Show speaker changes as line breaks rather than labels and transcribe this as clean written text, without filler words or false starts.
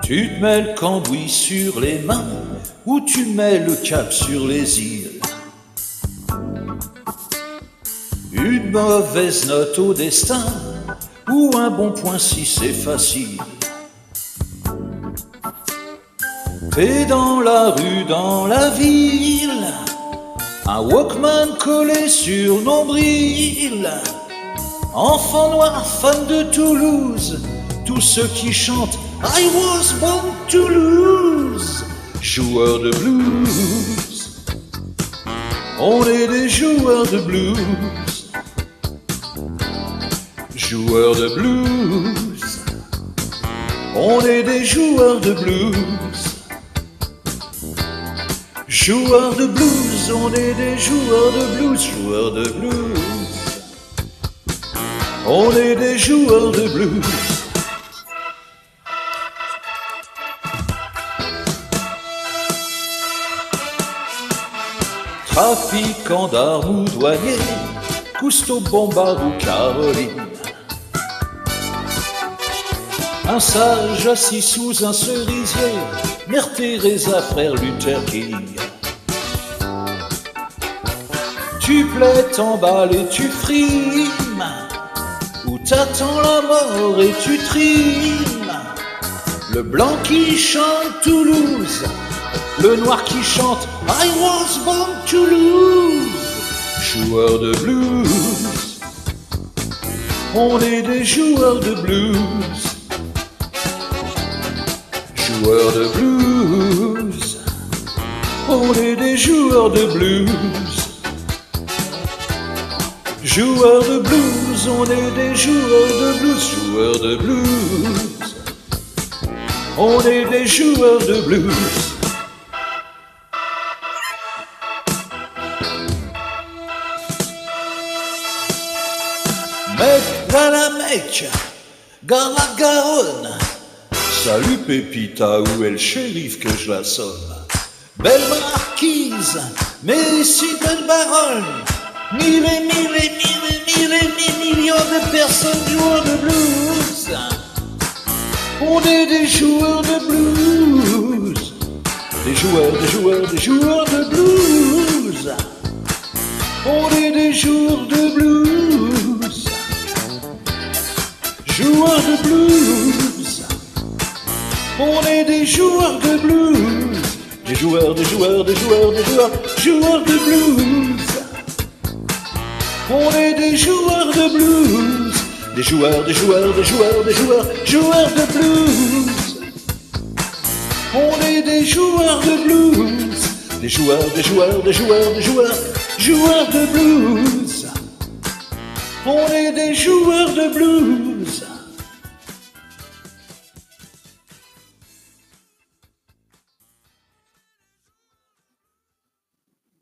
Tu te mets le cambouis sur les mains ou tu mets le cap sur les îles. Une mauvaise note au destin ou un bon point si c'est facile. T'es dans la rue, dans la ville, un Walkman collé sur nombril. Enfant noir, fan de Toulouse, tous ceux qui chantent I was born to lose. Joueurs de blues, on est des joueurs de blues. Joueurs de blues, on est des joueurs de blues. Joueurs de blues, on est des joueurs de blues. Joueurs de blues, on est des joueurs de blues. Trafiquant d'armes ou douanier, Cousteau, Bombard ou Caroline. Un sage assis sous un cerisier, Mère Teresa, frère Luther King. Tu plais, t'emballes et tu frimes, ou t'attends la mort et tu trimes. Le blanc qui chante Toulouse, le noir qui chante I was born to lose. Joueurs de blues, on est des joueurs de blues. Joueurs de blues, on est des joueurs de blues. Joueurs de blues, on est des joueurs de blues. Joueurs de blues, on est des joueurs de blues. Mec, à la Mecque, gare la Garonne. Salut Pépita, où est le shérif que je la sonne? Belle marquise, mais si belle baronne. Mille et mille et mille et mille et mille millions de personnes joueurs de blues. On est des joueurs de blues. Des joueurs, des joueurs, des joueurs de blues. On est des joueurs de blues. Joueurs de blues. On est des joueurs de blues. Des joueurs, des joueurs, des joueurs, des joueurs, joueurs de blues. On est des joueurs de blues. Des joueurs, des joueurs, des joueurs, des joueurs, joueurs de blues. On est des joueurs de blues. Des joueurs, des joueurs, des joueurs, des joueurs, joueurs de blues. On est des joueurs de blues.